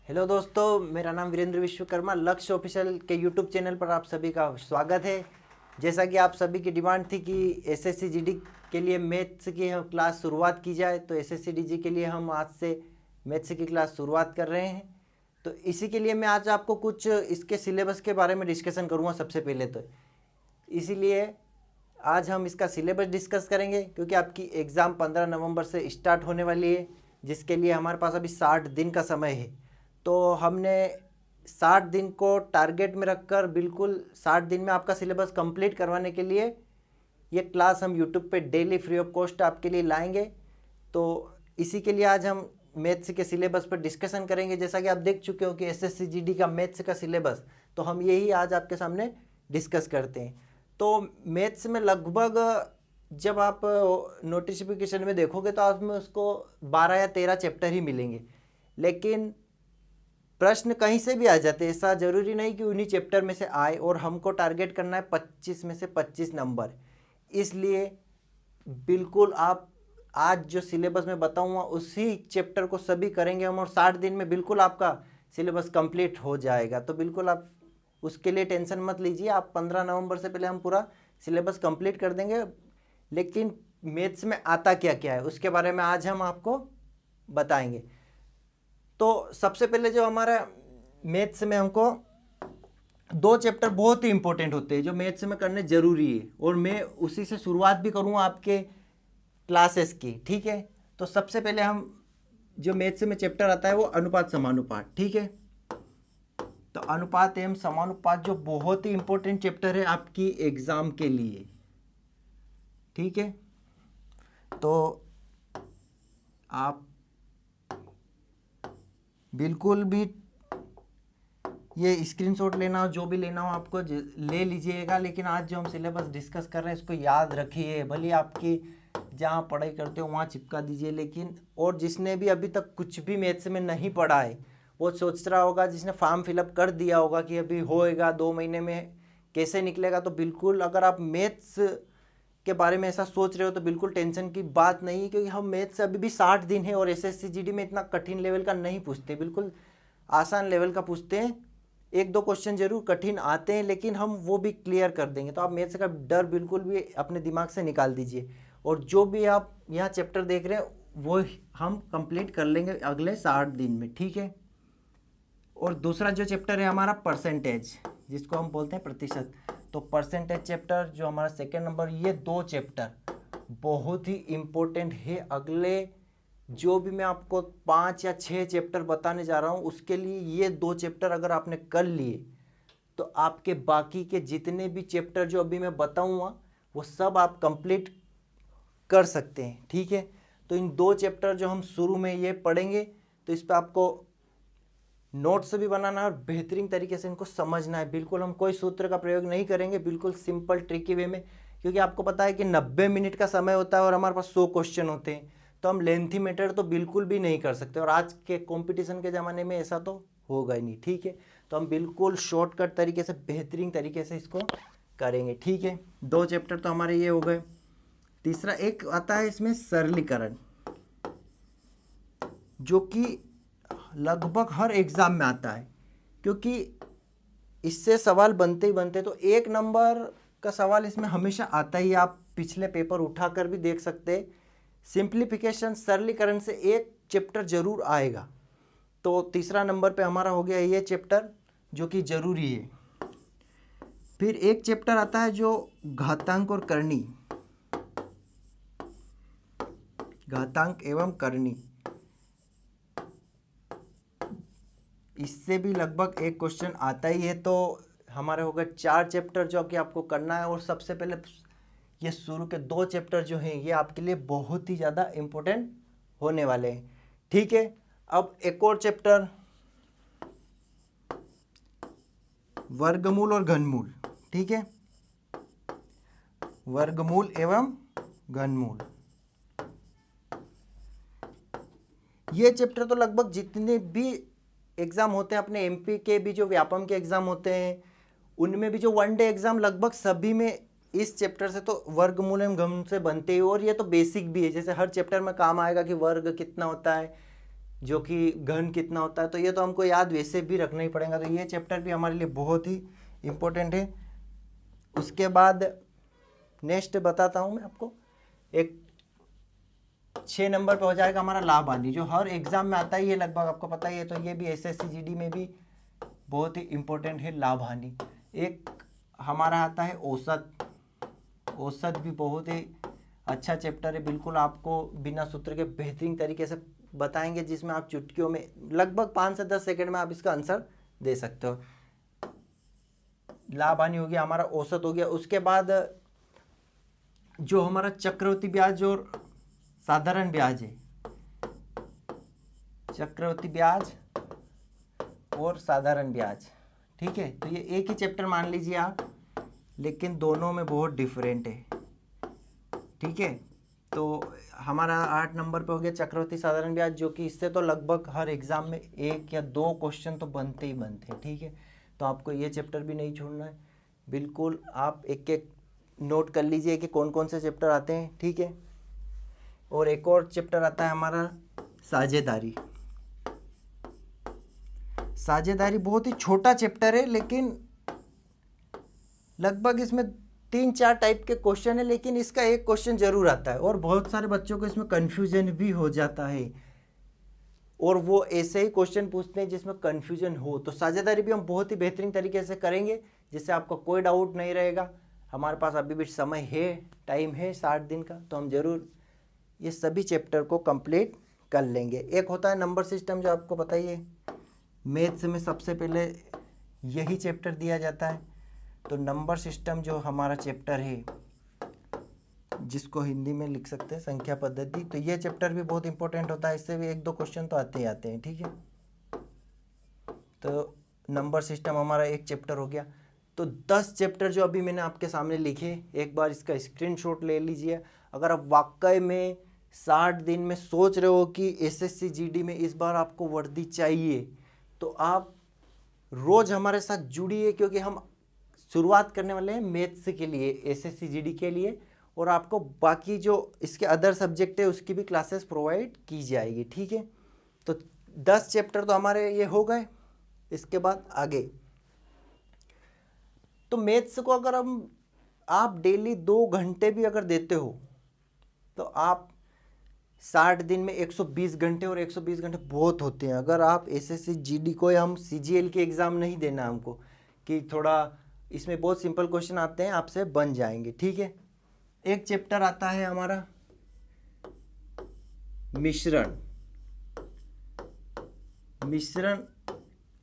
Hello दोस्तों, मेरा नाम वीरेंद्र विश्वकर्मा। लक्ष्य ऑफिशियल के यूट्यूब चैनल पर आप सभी का स्वागत है। जैसा कि आप सभी की डिमांड थी कि एसएससी जीडी के लिए मैथ्स की हम क्लास शुरुआत की जाए, तो एसएससी डीजी के लिए हम आज से मैथ्स की क्लास शुरुआत कर रहे हैं। तो इसी के लिए मैं आज आपको कुछ इसके सिलेबस के बारे में डिस्कशन करूँगा सबसे पहले तो। इसीलिए आज हम इसका सिलेबस डिस्कस करेंगे, क्योंकि आपकी एग्ज़ाम 15 नवंबर से स्टार्ट होने वाली है, जिसके लिए हमारे पास अभी 60 दिन का समय है। तो हमने 60 दिन को टारगेट में रखकर बिल्कुल 60 दिन में आपका सिलेबस कंप्लीट करवाने के लिए ये क्लास हम यूट्यूब पे डेली फ्री ऑफ कॉस्ट आपके लिए लाएंगे। तो इसी के लिए आज हम मैथ्स के सिलेबस पर डिस्कशन करेंगे। जैसा कि आप देख चुके हो कि एसएससी जीडी का मैथ्स का सिलेबस, तो हम यही आज आपके सामने डिस्कस करते हैं। तो मैथ्स में लगभग जब आप नोटिफिकेशन में देखोगे तो आप में उसको 12 या 13 चैप्टर ही मिलेंगे, लेकिन प्रश्न कहीं से भी आ जाते हैं। ऐसा ज़रूरी नहीं कि उन्हीं चैप्टर में से आए, और हमको टारगेट करना है 25 में से 25 नंबर। इसलिए बिल्कुल आप आज जो सिलेबस में बताऊंगा उसी चैप्टर को सभी करेंगे हम, और 60 दिन में बिल्कुल आपका सिलेबस कंप्लीट हो जाएगा। तो बिल्कुल आप उसके लिए टेंशन मत लीजिए। आप 15 नवंबर से पहले हम पूरा सिलेबस कंप्लीट कर देंगे। लेकिन मैथ्स में आता क्या क्या है उसके बारे में आज हम आपको बताएंगे। तो सबसे पहले जो हमारा मैथ्स में हमको 2 चैप्टर बहुत ही इंपॉर्टेंट होते हैं जो मैथ्स में करने जरूरी है, और मैं उसी से शुरुआत भी करूँगा आपके क्लासेस की। ठीक है, तो सबसे पहले हम जो मैथ्स में चैप्टर आता है वो अनुपात समानुपात। ठीक है, तो अनुपात एवं समानुपात जो बहुत ही इंपॉर्टेंट चैप्टर है आपकी एग्जाम के लिए। ठीक है, तो आप बिल्कुल भी ये स्क्रीनशॉट लेना हो, जो भी लेना हो आपको ले लीजिएगा। लेकिन आज जो हम सिलेबस डिस्कस कर रहे हैं इसको याद रखिए। भले आपकी जहाँ पढ़ाई करते हो वहाँ चिपका दीजिए, लेकिन और जिसने भी अभी तक कुछ भी मैथ्स में नहीं पढ़ा है वो सोच रहा होगा, जिसने फॉर्म फिलअप कर दिया होगा कि अभी होएगा 2 महीने में कैसे निकलेगा, तो बिल्कुल अगर आप मैथ्स के बारे में ऐसा सोच रहे हो तो बिल्कुल टेंशन की बात नहीं है, क्योंकि हम मैथ्स अभी भी 60 दिन है और एसएससी जीडी में इतना कठिन लेवल का नहीं पूछते, बिल्कुल आसान लेवल का पूछते हैं। 1-2 क्वेश्चन जरूर कठिन आते हैं, लेकिन हम वो भी क्लियर कर देंगे। तो आप मैथ्स का डर बिल्कुल भी अपने दिमाग से निकाल दीजिए, और जो भी आप यहाँ चैप्टर देख रहे हैं वो हम कंप्लीट कर लेंगे अगले 60 दिन में। ठीक है, और दूसरा जो चैप्टर है हमारा परसेंटेज, जिसको हम बोलते हैं प्रतिशत। तो परसेंटेज चैप्टर जो हमारा सेकेंड नंबर, ये 2 चैप्टर बहुत ही इम्पोर्टेंट है। अगले जो भी मैं आपको 5 या 6 चैप्टर बताने जा रहा हूँ उसके लिए ये 2 चैप्टर अगर आपने कर लिए तो आपके बाकी के जितने भी चैप्टर जो अभी मैं बताऊँगा वो सब आप कंप्लीट कर सकते हैं। ठीक है, तो इन 2 चैप्टर जो हम शुरू में ये पढ़ेंगे, तो इस पर आपको नोट्स भी बनाना है और बेहतरीन तरीके से इनको समझना है। बिल्कुल हम कोई सूत्र का प्रयोग नहीं करेंगे, बिल्कुल सिंपल ट्रिकी वे में, क्योंकि आपको पता है कि 90 मिनट का समय होता है और हमारे पास 100 क्वेश्चन होते हैं, तो हम लेंथी मैटर तो बिल्कुल भी नहीं कर सकते, और आज के कंपटीशन के ज़माने में ऐसा तो होगा ही नहीं। ठीक है, तो हम बिल्कुल शॉर्टकट तरीके से बेहतरीन तरीके से इसको करेंगे। ठीक है, 2 चैप्टर तो हमारे ये हो गए। तीसरा एक आता है इसमें सरलीकरण, जो कि लगभग हर एग्ज़ाम में आता है, क्योंकि इससे सवाल बनते ही बनते, तो 1 नंबर का सवाल इसमें हमेशा आता ही। आप पिछले पेपर उठाकर भी देख सकते हैं। सिंप्लीफिकेशन, सरलीकरण से एक चैप्टर जरूर आएगा। तो तीसरा नंबर पे हमारा हो गया ये चैप्टर जो कि ज़रूरी है। फिर एक चैप्टर आता है जो घातांक और करनी, घातांक एवं करनी। इससे भी लगभग एक क्वेश्चन आता ही है। तो हमारे हो गए 4 चैप्टर जो कि आपको करना है, और सबसे पहले ये शुरू के 2 चैप्टर जो हैं ये आपके लिए बहुत ही ज़्यादा इम्पोर्टेंट होने वाले हैं। ठीक है, अब एक और चैप्टर, वर्गमूल और घनमूल। ठीक है, वर्गमूल एवं घनमूल, ये चैप्टर तो लगभग जितने भी एग्ज़ाम होते हैं, अपने एमपी के भी जो व्यापम के एग्ज़ाम होते हैं उनमें भी जो 1 डे एग्ज़ाम, लगभग सभी में इस चैप्टर से तो वर्गमूल एवं घन से बनते हैं। और ये तो बेसिक भी है, जैसे हर चैप्टर में काम आएगा कि वर्ग कितना होता है, जो कि घन कितना होता है, तो ये तो हमको याद वैसे भी रखना ही पड़ेगा, तो ये चैप्टर भी हमारे लिए बहुत ही इम्पोर्टेंट है। उसके बाद नेक्स्ट बताता हूँ मैं आपको, एक 6 नंबर पे हो जाएगा हमारा लाभ हानि, जो हर एग्जाम में आता ही है लगभग, आपको पता ही है, तो ये भी एसएससी जीडी में भी बहुत ही इम्पोर्टेंट है लाभ हानि। एक हमारा आता है औसत, औसत भी बहुत ही अच्छा चैप्टर है, बिल्कुल आपको बिना सूत्र के बेहतरीन तरीके से बताएंगे, जिसमें आप चुटकियों में लगभग 5 से 10 सेकंड में आप इसका आंसर दे सकते हो। लाभ हानि हो गया हमारा, औसत हो गया। उसके बाद जो हमारा चक्रवृद्धि ब्याज और साधारण ब्याज है, चक्रवृद्धि ब्याज और साधारण ब्याज, ठीक है, तो ये एक ही चैप्टर मान लीजिए आप, लेकिन दोनों में बहुत डिफरेंट है, ठीक है। तो हमारा 8 नंबर पे हो गया चक्रवृद्धि साधारण ब्याज, जो कि इससे तो लगभग हर एग्जाम में 1 या 2 क्वेश्चन तो बनते ही बनते हैं, ठीक है। तो आपको ये चैप्टर भी नहीं छोड़ना है, बिल्कुल आप एक एक नोट कर लीजिए कि कौन कौन से चैप्टर आते हैं, ठीक है। और एक और चैप्टर आता है हमारा साझेदारी। साझेदारी बहुत ही छोटा चैप्टर है, लेकिन लगभग इसमें 3-4 टाइप के क्वेश्चन है, लेकिन इसका एक क्वेश्चन जरूर आता है, और बहुत सारे बच्चों को इसमें कन्फ्यूजन भी हो जाता है, और वो ऐसे ही क्वेश्चन पूछते हैं जिसमें कन्फ्यूजन हो। तो साझेदारी भी हम बहुत ही बेहतरीन तरीके से करेंगे, जिससे आपको कोई डाउट नहीं रहेगा। हमारे पास अभी भी समय है, टाइम है 60 दिन का, तो हम जरूर ये सभी चैप्टर को कंप्लीट कर लेंगे। एक होता है नंबर सिस्टम, जो आपको पता ही है, मैथ्स में सबसे पहले यही चैप्टर दिया जाता है। तो नंबर सिस्टम जो हमारा चैप्टर है, जिसको हिंदी में लिख सकते हैं संख्या पद्धति, तो ये चैप्टर भी बहुत इंपॉर्टेंट होता है, इससे भी 1-2 क्वेश्चन तो आते ही आते हैं, ठीक है। तो नंबर सिस्टम हमारा एक चैप्टर हो गया। तो 10 चैप्टर जो अभी मैंने आपके सामने लिखे, एक बार इसका स्क्रीनशॉट ले लीजिए। अगर आप वाकई में 60 दिन में सोच रहे हो कि एसएससी जीडी में इस बार आपको वर्दी चाहिए, तो आप रोज हमारे साथ जुड़िए, क्योंकि हम शुरुआत करने वाले हैं मैथ्स के लिए, एसएससी जीडी के लिए, और आपको बाकी जो इसके अदर सब्जेक्ट है उसकी भी क्लासेस प्रोवाइड की जाएगी, ठीक है। तो 10 चैप्टर तो हमारे ये हो गए। इसके बाद आगे तो मैथ्स को अगर आप डेली 2 घंटे भी अगर देते हो, तो आप 60 दिन में 120 घंटे, और 120 घंटे बहुत होते हैं। अगर आप एसएससी जीडी को, हम सीजीएल के एग्ज़ाम नहीं देना हमको, कि थोड़ा इसमें बहुत सिंपल क्वेश्चन आते हैं, आपसे बन जाएंगे, ठीक है। एक चैप्टर आता है हमारा मिश्रण। मिश्रण,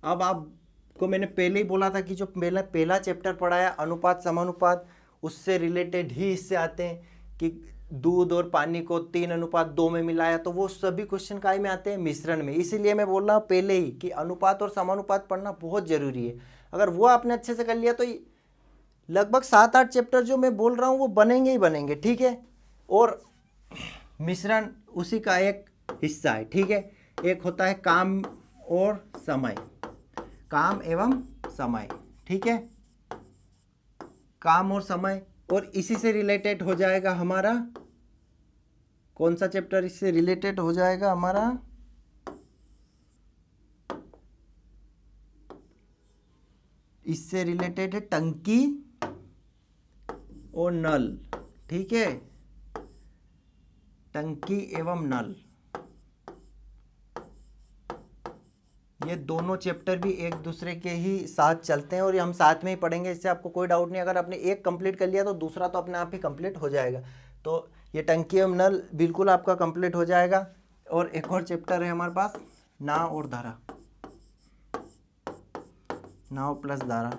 अब आपको मैंने पहले ही बोला था कि जो पहला चैप्टर पढ़ाया अनुपात समानुपात, उससे रिलेटेड ही इससे आते हैं, कि दूध और पानी को 3:2 में मिलाया, तो वो सभी क्वेश्चन काय में आते हैं, मिश्रण में। इसीलिए मैं बोल रहा हूँ पहले ही कि अनुपात और समानुपात पढ़ना बहुत जरूरी है। अगर वो आपने अच्छे से कर लिया तो लगभग 7-8 चैप्टर जो मैं बोल रहा हूँ वो बनेंगे ही बनेंगे, ठीक है। और मिश्रण उसी का एक हिस्सा है, ठीक है। एक होता है काम और समय, काम एवं समय, ठीक है, काम और समय। और इसी से रिलेटेड हो जाएगा हमारा कौन सा चैप्टर, इससे रिलेटेड हो जाएगा हमारा इससे रिलेटेड है टंकी और नल, ठीक है, टंकी एवं नल। ये दोनों चैप्टर भी एक दूसरे के ही साथ चलते हैं, और ये हम साथ में ही पढ़ेंगे, इससे आपको कोई डाउट नहीं। अगर आपने एक कंप्लीट कर लिया तो दूसरा तो अपने आप ही कंप्लीट हो जाएगा। तो ये टंकी एवं नल बिल्कुल आपका कंप्लीट हो जाएगा। और एक और चैप्टर है हमारे पास, नाव और धारा, नाव प्लस धारा।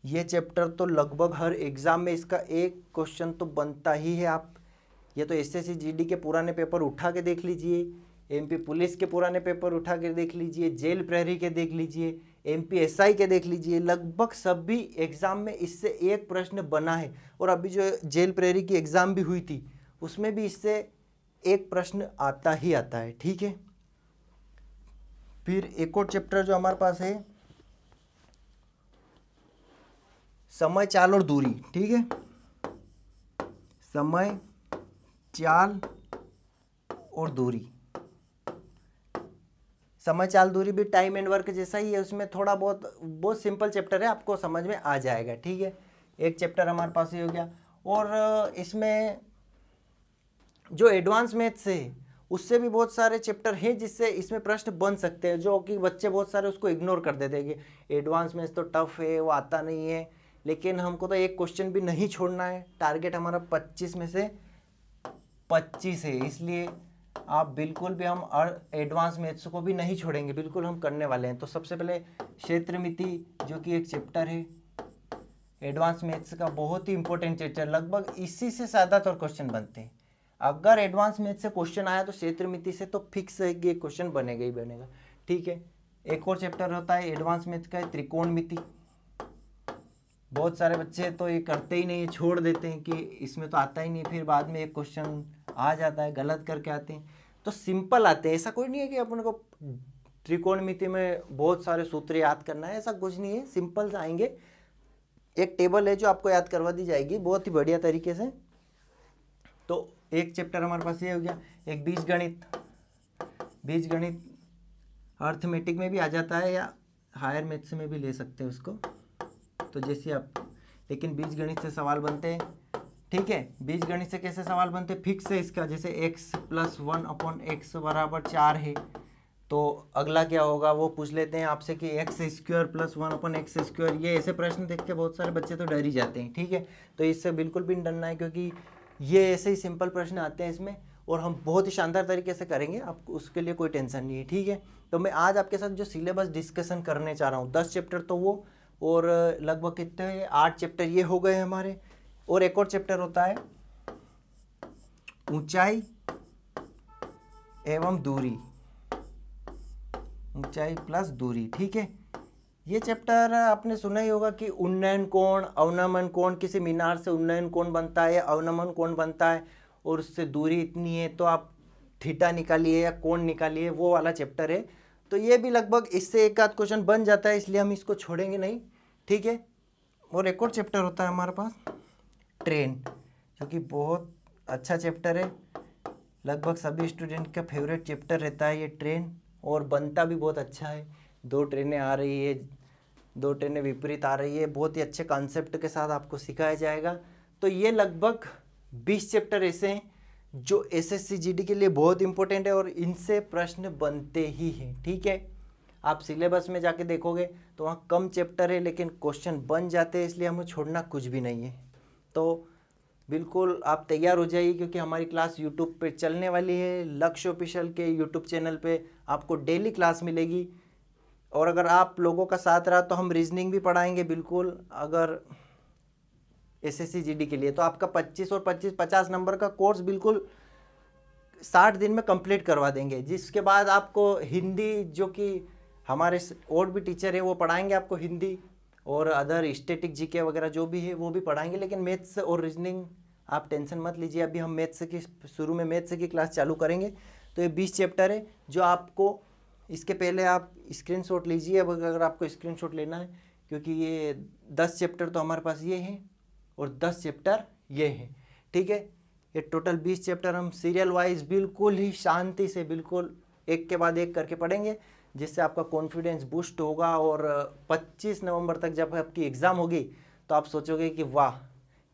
ये चैप्टर तो लगभग हर एग्जाम में इसका एक क्वेश्चन तो बनता ही है। आप ये तो एसएससी जीडी के पुराने पेपर उठा के देख लीजिए, एमपी पुलिस के पुराने पेपर उठा के देख लीजिए, जेल प्रहरी के देख लीजिए, एमपी एसआई के देख लीजिए, लगभग सभी एग्जाम में इससे एक प्रश्न बना है। और अभी जो जेल प्रहरी की एग्जाम भी हुई थी, उसमें भी इससे एक प्रश्न आता ही आता है, ठीक है। फिर एक और चैप्टर जो हमारे पास है, समय, चाल और दूरी, ठीक है, समय, चाल और दूरी। समय चाल दूरी भी टाइम एंड वर्क जैसा ही है, उसमें थोड़ा बहुत सिंपल चैप्टर है, आपको समझ में आ जाएगा। ठीक है, एक चैप्टर हमारे पास ये हो गया। और इसमें जो एडवांस मैथ्स है उससे भी बहुत सारे चैप्टर हैं जिससे इसमें प्रश्न बन सकते हैं, जो कि बच्चे बहुत सारे उसको इग्नोर कर देते हैं कि एडवांस मैथ्स तो टफ है, वो आता नहीं है। लेकिन हमको तो एक क्वेश्चन भी नहीं छोड़ना है, टारगेट हमारा 25 में से 25 है, इसलिए आप बिल्कुल भी हम एडवांस मैथ्स को भी नहीं छोड़ेंगे, बिल्कुल हम करने वाले हैं। तो सबसे पहले क्षेत्रमिति जो कि एक चैप्टर है एडवांस मैथ्स का, बहुत ही इंपॉर्टेंट चैप्टर, लगभग इसी से ज़्यादातर क्वेश्चन बनते हैं। अगर एडवांस मैथ्स से क्वेश्चन आया तो क्षेत्रमिति से तो फिक्स है कि क्वेश्चन बनेगा ही बनेगा। ठीक है, एक और चैप्टर होता है एडवांस मैथ्स का, त्रिकोणमिति। बहुत सारे बच्चे तो ये करते ही नहीं है, छोड़ देते हैं कि इसमें तो आता ही नहीं, फिर बाद में एक क्वेश्चन आ जाता है, गलत करके आते हैं। तो सिंपल आते हैं, ऐसा कोई नहीं है कि अपन को त्रिकोणमिति में बहुत सारे सूत्र याद करना है, ऐसा कुछ नहीं है, सिंपल से आएंगे। एक टेबल है जो आपको याद करवा दी जाएगी बहुत ही बढ़िया तरीके से। तो एक चैप्टर हमारे पास ये हो गया। एक बीजगणित, बीजगणित अर्थमेटिक में भी आ जाता है या हायर मैथ्स में भी ले सकते हैं उसको, तो जैसे आप, लेकिन बीजगणित से सवाल बनते हैं। ठीक है, बीजगणित से कैसे सवाल बनते हैं, फिक्स है इसका, जैसे x + 1/x = 4 है, तो अगला क्या होगा वो पूछ लेते हैं आपसे कि x² + 1/x²। ये ऐसे प्रश्न देख के बहुत सारे बच्चे तो डर ही जाते हैं। ठीक है, तो इससे बिल्कुल भी नहीं डरना है, क्योंकि ये ऐसे ही सिंपल प्रश्न आते हैं इसमें, और हम बहुत ही शानदार तरीके से करेंगे, आपको उसके लिए कोई टेंशन नहीं है। ठीक है, तो मैं आज आपके साथ जो सिलेबस डिस्कशन करने चाह रहा हूँ, 10 चैप्टर तो वो, और लगभग कितने 8 चैप्टर ये हो गए हमारे। और एक और चैप्टर होता है ऊंचाई एवं दूरी, ऊंचाई प्लस दूरी। ठीक है, ये चैप्टर आपने सुना ही होगा कि उन्नयन कोण, अवनमन कोण, किसी मीनार से उन्नयन कोण बनता है या अवनमन कोण बनता है, और उससे दूरी इतनी है तो आप थीटा निकालिए या कोण निकालिए, वो वाला चैप्टर है। तो ये भी लगभग इससे एक आध क्वेश्चन बन जाता है, इसलिए हम इसको छोड़ेंगे नहीं। ठीक है, और एक और चैप्टर होता है हमारे पास ट्रेन, जो कि बहुत अच्छा चैप्टर है, लगभग सभी स्टूडेंट का फेवरेट चैप्टर रहता है ये ट्रेन, और बनता भी बहुत अच्छा है। 2 ट्रेनें आ रही है, 2 ट्रेनें विपरीत आ रही है, बहुत ही अच्छे कॉन्सेप्ट के साथ आपको सिखाया जाएगा। तो ये लगभग 20 चैप्टर ऐसे हैं जो एसएससी जीडी के लिए बहुत इंपॉर्टेंट है, और इनसे प्रश्न बनते ही हैं। ठीक है, आप सिलेबस में जाके देखोगे तो वहाँ कम चैप्टर है लेकिन क्वेश्चन बन जाते हैं, इसलिए हमें छोड़ना कुछ भी नहीं है। तो बिल्कुल आप तैयार हो जाइए, क्योंकि हमारी क्लास यूट्यूब पे चलने वाली है। लक्ष्य ऑफिशियल के यूट्यूब चैनल पे आपको डेली क्लास मिलेगी, और अगर आप लोगों का साथ रहा तो हम रीजनिंग भी पढ़ाएंगे बिल्कुल। अगर एसएससी जीडी के लिए तो आपका 25 और 50 नंबर का कोर्स बिल्कुल 60 दिन में कंप्लीट करवा देंगे, जिसके बाद आपको हिंदी, जो कि हमारे और भी टीचर है वो पढ़ाएंगे आपको हिंदी, और अदर स्टैटिक जीके वगैरह जो भी है वो भी पढ़ाएंगे। लेकिन मैथ्स और रीजनिंग आप टेंशन मत लीजिए, अभी हम मैथ्स की शुरू में मैथ्स की क्लास चालू करेंगे। तो ये 20 चैप्टर है जो आपको, इसके पहले आप स्क्रीनशॉट लीजिए अब अगर आपको स्क्रीनशॉट लेना है, क्योंकि ये 10 चैप्टर तो हमारे पास ये हैं और 10 चैप्टर ये हैं। ठीक है, ये टोटल 20 चैप्टर हम सीरियल वाइज बिल्कुल ही शांति से बिल्कुल एक के बाद एक करके पढ़ेंगे, जिससे आपका कॉन्फिडेंस बूस्ट होगा। और 25 नवंबर तक जब आपकी एग्ज़ाम होगी तो आप सोचोगे कि वाह,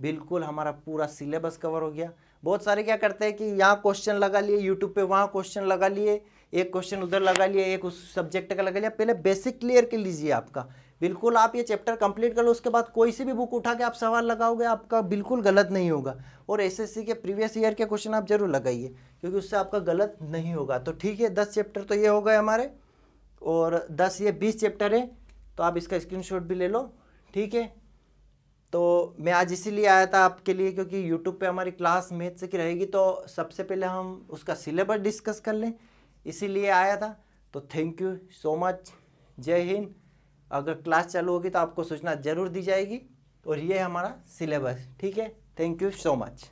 बिल्कुल हमारा पूरा सिलेबस कवर हो गया। बहुत सारे क्या करते हैं कि यहाँ क्वेश्चन लगा लिए यूट्यूब पे, वहाँ क्वेश्चन लगा लिए, एक क्वेश्चन उधर लगा लिए, एक उस सब्जेक्ट का लगा लिया। पहले बेसिक क्लियर कर लीजिए आपका, बिल्कुल आप ये चैप्टर कंप्लीट कर लो, उसके बाद कोई सी भी बुक उठा के आप सवाल लगाओगे आपका बिल्कुल गलत नहीं होगा। और एसएससी के प्रीवियस ईयर के क्वेश्चन आप जरूर लगाइए, क्योंकि उससे आपका गलत नहीं होगा। तो ठीक है, 10 चैप्टर तो ये हो गए हमारे, और 10 ये 20 चैप्टर है, तो आप इसका स्क्रीनशॉट भी ले लो। ठीक है, तो मैं आज इसीलिए आया था आपके लिए, क्योंकि यूट्यूब पे हमारी क्लास मैथ्स की रहेगी, तो सबसे पहले हम उसका सिलेबस डिस्कस कर लें, इसीलिए आया था। तो थैंक यू सो मच, जय हिंद। अगर क्लास चालू होगी तो आपको सूचना ज़रूर दी जाएगी, और ये हमारा सिलेबस। ठीक है, थैंक यू सो मच।